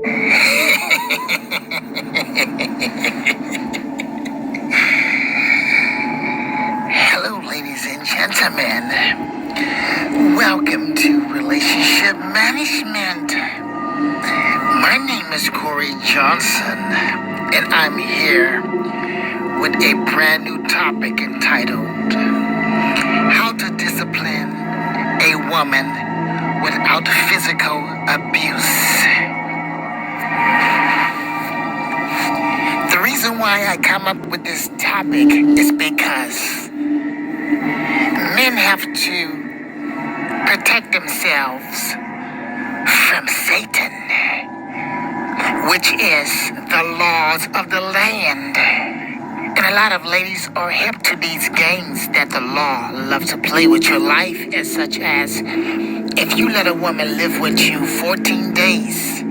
Hello, ladies and gentlemen. Welcome to Relationship Management. My name is Corey Johnson, and I'm here with a brand new topic entitled How to Discipline a Woman Without Physical Abuse. The reason why I come up with this topic is because men have to protect themselves from Satan, which is the laws of the land. And a lot of ladies are hip to these games that the law loves to play with your life, as such as if you let a woman live with you 14 days,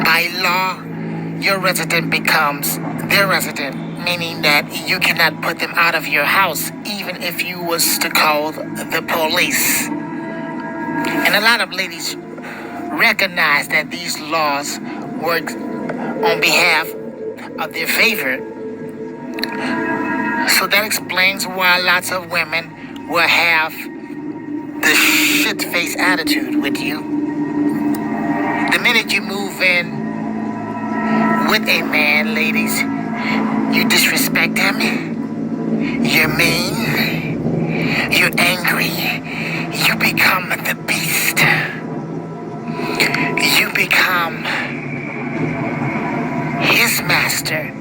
by law, your resident becomes their resident, meaning that you cannot put them out of your house, even if you was to call the police. And a lot of ladies recognize that these laws work on behalf of their favor. So that explains why lots of women will have the shit-face attitude with you. The minute you move in with a man, ladies, you disrespect him, you're mean, you're angry, you become the beast. You become his master.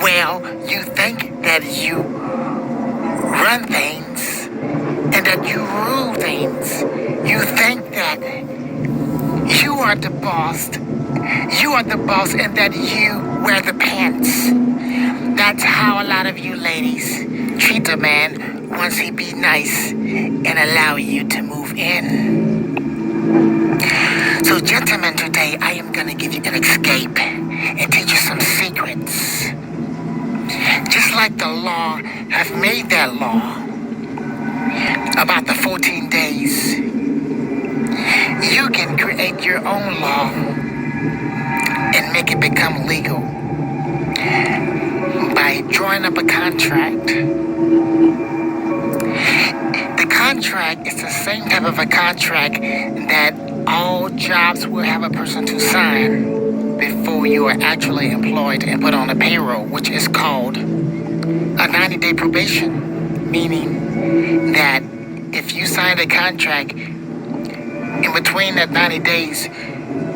Well, you think that you run things and that you rule things. You think that you are the boss. You are the boss and that you wear the pants. That's how a lot of you ladies treat a man once he be nice and allow you to move in. So gentlemen, today I am going to give you an escape and teach you some secrets. Just like the law have made that law about the 14 days, you can create your own law and make it become legal by drawing up a contract. The contract is the same type of a contract that all jobs will have a person to sign before you are actually employed and put on a payroll, which is called a 90-day probation, meaning that if you sign a contract in between that 90 days,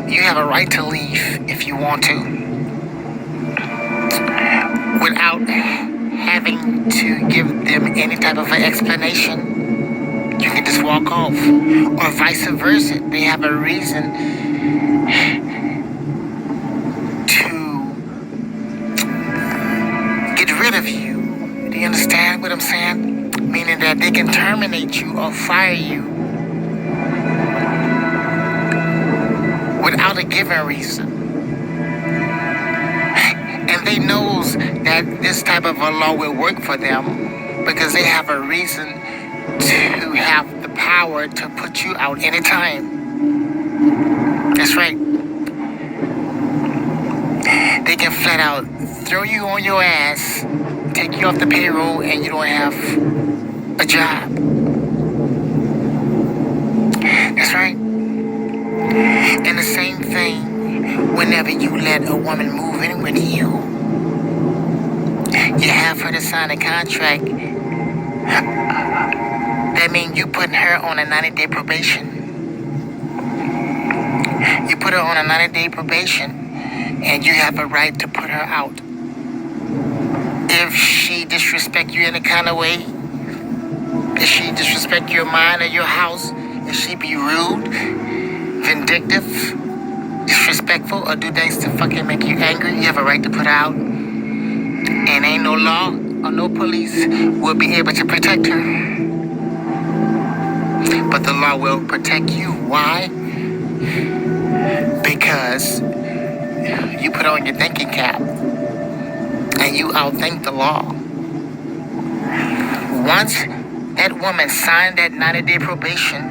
you have a right to leave if you want to, without having to give them any type of an explanation. You can just walk off, or vice versa. They have a reason to get rid of you. Do you understand what I'm saying? Meaning that they can terminate you or fire you without a given reason. And they knows that this type of a law will work for them because they have a reason to have the power to put you out anytime. That's right. They can flat out throw you on your ass, take you off the payroll, and you don't have a job. That's right. And the same thing whenever you let a woman move in with you. You have her to sign a contract. That means you putting her on a 90-day probation. You put her on a 90-day probation, and you have a right to put her out. If she disrespect you in a kind of way, if she disrespect your mind or your house, if she be rude, vindictive, disrespectful, or do things to fucking make you angry, you have a right to put her out. And ain't no law or no police will be able to protect her. But the law will protect you. Why? Because you put on your thinking cap and you outthink the law. Once that woman signed that 90-day probation,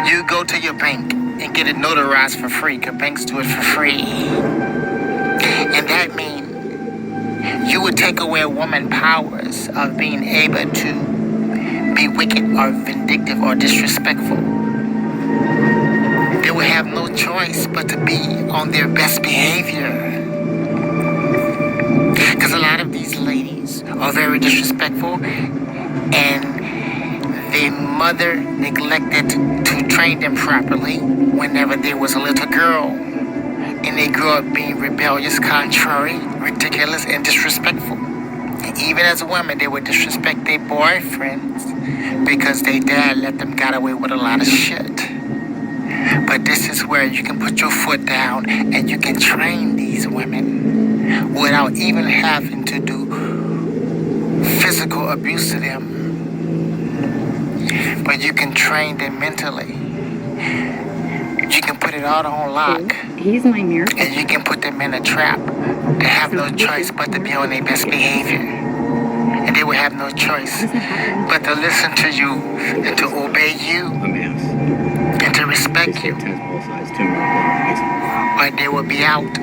You go to your bank and get it notarized for free, because banks do it for free. And that means you would take away a woman's powers of being able to be wicked or vindictive or disrespectful. They would have no choice but to be on their best behavior. Because a lot of these ladies are very disrespectful, and their mother neglected to train them properly whenever there was a little girl. And they grew up being rebellious, contrary, ridiculous, and disrespectful. And even as a woman, they would disrespect their boyfriends because their dad let them get away with a lot of shit. But this is where you can put your foot down and you can train these women without even having to do physical abuse to them. But you can train them mentally. You can put it all on lock. He's my miracle. And you can put them in a trap. They have no choice but to be on their best behavior. And they will have no choice but to listen to you and to obey you and to respect you. Or they will be out.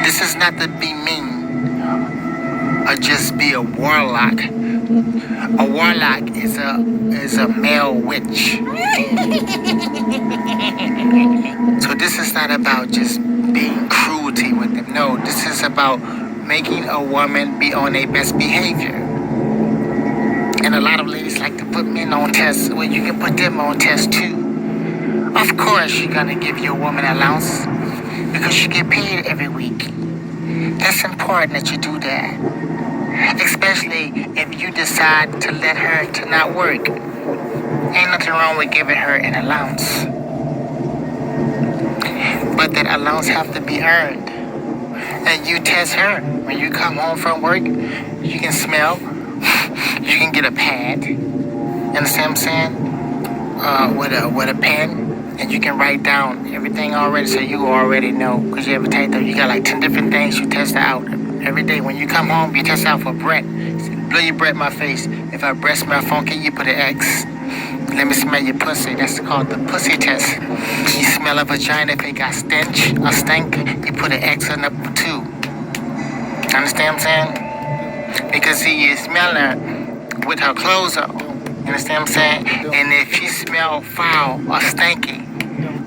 This is not to be mean or just be a warlock. A warlock is a male witch. So this is not about just being cruelty with them. No, this is about making a woman be on their best behavior. And a lot of ladies like to put men on tests. Well, you can put them on tests too. Of course, you're gonna give your woman allowance because you get paid every week. That's important that you do that. Especially if you decide to let her to not work. Ain't nothing wrong with giving her an allowance. But that allowance have to be earned. And you test her. When you come home from work, you can smell. You can get a pad. You understand what I'm saying? With a pen. And you can write down everything already so you already know. Because you ever take them, you got like 10 different things you test out. Every day when you come home, you test out for breath. Blow your breath in my face. If our breath smell funky, you put an X. Let me smell your pussy. That's called the pussy test. You smell a vagina. If it got stench or stink, you put an X on number 2. Understand what I'm saying? Because see, you smell her with her clothes on. You understand what I'm saying? And if she smell foul or stinky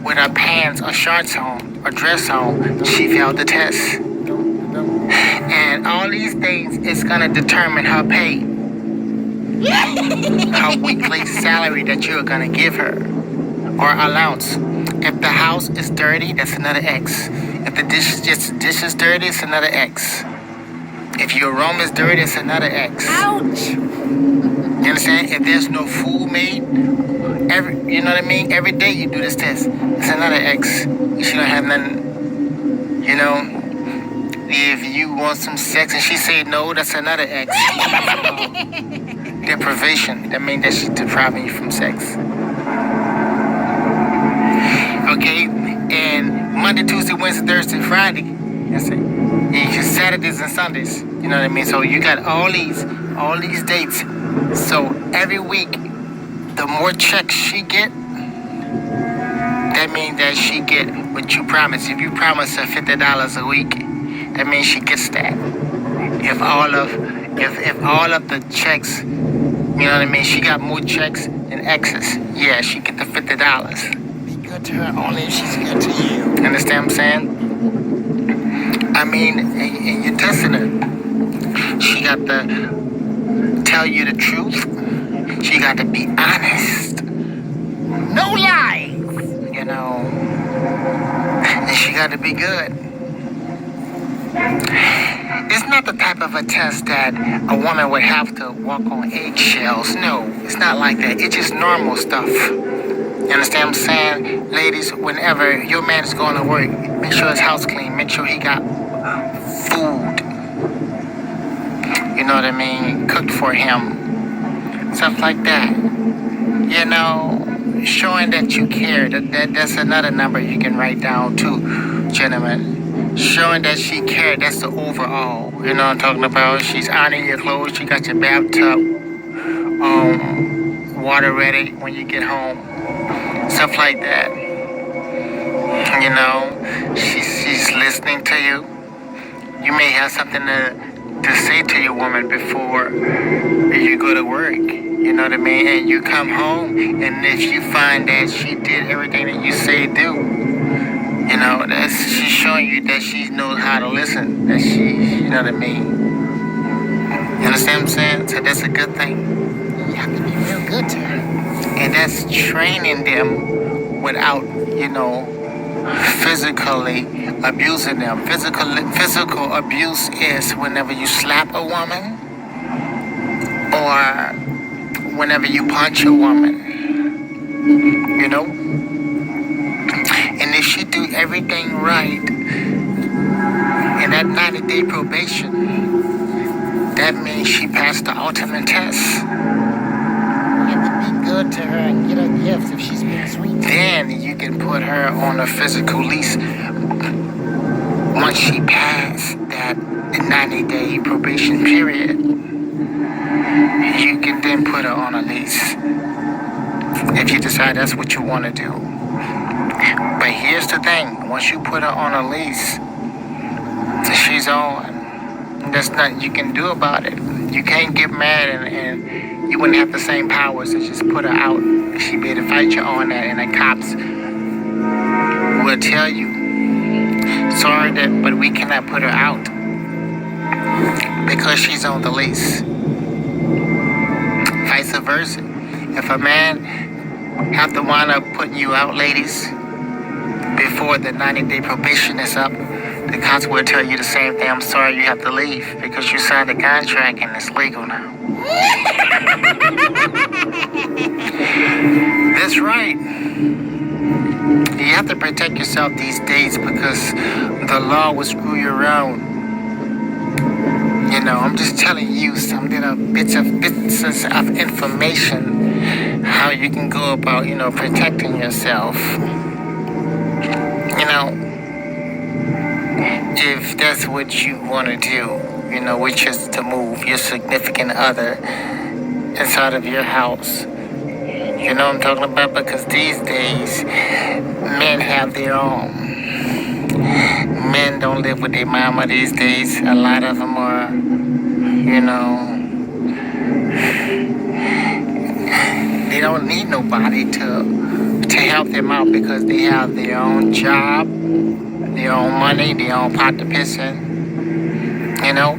with her pants or shorts on or dress on, she failed the test. And all these things is gonna determine her pay. Her weekly salary that you're gonna give her. Or allowance. If the house is dirty, that's another X. If the dish is dirty, it's another X. If your room is dirty, it's another X. Ouch! You understand? If there's no food made, you know what I mean? Every day you do this test. It's another X. If she don't have nothing, you know. If you want some sex and she say no, that's another X. Deprivation. That means that she's depriving you from sex. Okay? And Monday, Tuesday, Wednesday, Thursday, Friday. That's it. And Saturdays and Sundays. You know what I mean? So you got all these dates. So every week, the more checks she get, that means that she get what you promised. If you promise her $50 a week, that means she gets that. If all of the checks, you know what I mean, she got more checks than X's, yeah, she get the $50. Be good to her only if she's good to you. Understand what I'm saying? I mean, and you're testing her. She got to tell you the truth. She got to be honest. No lies, you know. And she got to be good. It's not the type of a test that a woman would have to walk on eggshells. No, it's not like that. It's just normal stuff. You understand what I'm saying? Ladies, whenever your man is going to work, make sure his house clean. Make sure he got food. You know what I mean? Cooked for him. Stuff like that. You know, showing that you care. That's another number you can write down too, gentlemen. Showing that she cared, that's the overall. You know what I'm talking about? She's ironing your clothes, she got your bathtub water ready when you get home. Stuff like that. You know, she's listening to you. You may have something to say to your woman before you go to work. You know what I mean? And you come home, and if you find that she did everything that you say do, you know, she's showing you that she knows how to listen. That you know what I mean? You understand what I'm saying? So that's a good thing. You have to be real good to her. And that's training them without, you know, physically abusing them. Physical abuse is whenever you slap a woman or whenever you punch a woman, you know? And if she do everything right in that 90-day probation, that means she passed the ultimate test. You have to be good to her and get her gifts if she's being sweet. Then you can put her on a physical lease. Once she passed that 90-day probation period, you can then put her on a lease if you decide that's what you want to do. But here's the thing. Once you put her on a lease, she's on. There's nothing you can do about it. You can't get mad and you wouldn't have the same powers to just put her out. She'd be able to fight you on that, and the cops will tell you, sorry, but we cannot put her out because she's on the lease. Vice versa. If a man have to wind up putting you out, ladies, before the 90-day probation is up, the cops will tell you the same thing. I'm sorry, you have to leave because you signed a contract and it's legal now. That's right. You have to protect yourself these days because the law will screw you around. You know, I'm just telling you some little bits of information how you can go about, you know, protecting yourself. You know, if that's what you want to do, you know, which is to move your significant other inside of your house. You know what I'm talking about? Because these days, men have their own. Men don't live with their mama these days. A lot of them are, you know, they don't need nobody to help them out because they have their own job, their own money, their own pot to piss in. You know?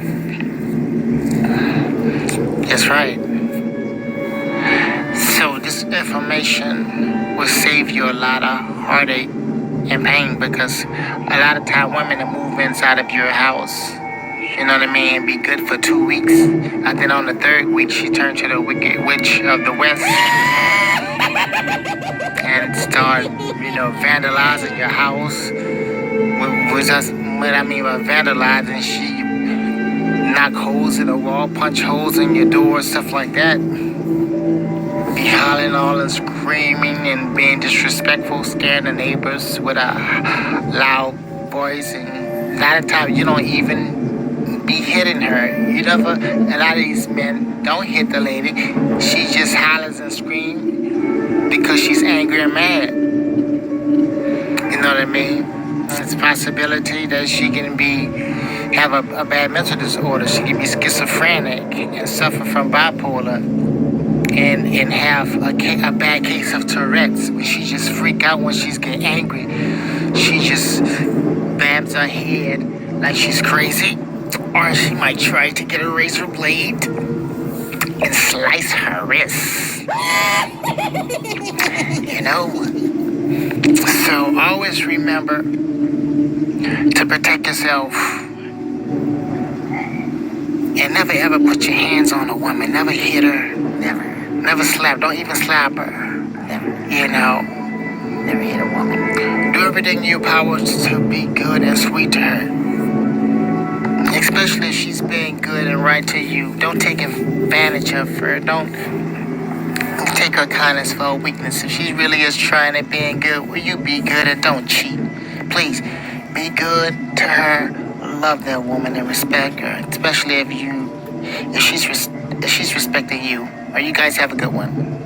That's right. So this information will save you a lot of heartache and pain because a lot of time women will move inside of your house, you know what I mean, be good for 2 weeks, and then on the 3rd week she turned to the wicked witch of the west and start, you know, vandalizing your house. What I mean by vandalizing, she knock holes in the wall, punch holes in your door, stuff like that. Be hollering all and screaming and being disrespectful, scaring the neighbors with a loud voice. And a lot of times you don't even be hitting her. You never, a lot of these men don't hit the lady. She just hollers and screams because she's angry and mad. You know what I mean? It's a possibility that she can have a bad mental disorder. She can be schizophrenic and suffer from bipolar. And have a bad case of Tourette's, where she just freak out when she's getting angry. She just bams her head like she's crazy. Or she might try to get a razor blade and slice her wrist. You know? So always remember to protect yourself. And never ever put your hands on a woman. Never hit her. Never slap. Don't even slap her. Never. You know. Never hit a woman. Do everything in your power to be good and sweet to her. Especially if she's being good and right to you. Don't take advantage of her. Don't take her kindness for a weakness. If she really is trying and being good, will you be good and don't cheat? Please, be good to her. Love that woman and respect her. Especially if she's respecting you. Or you guys have a good one.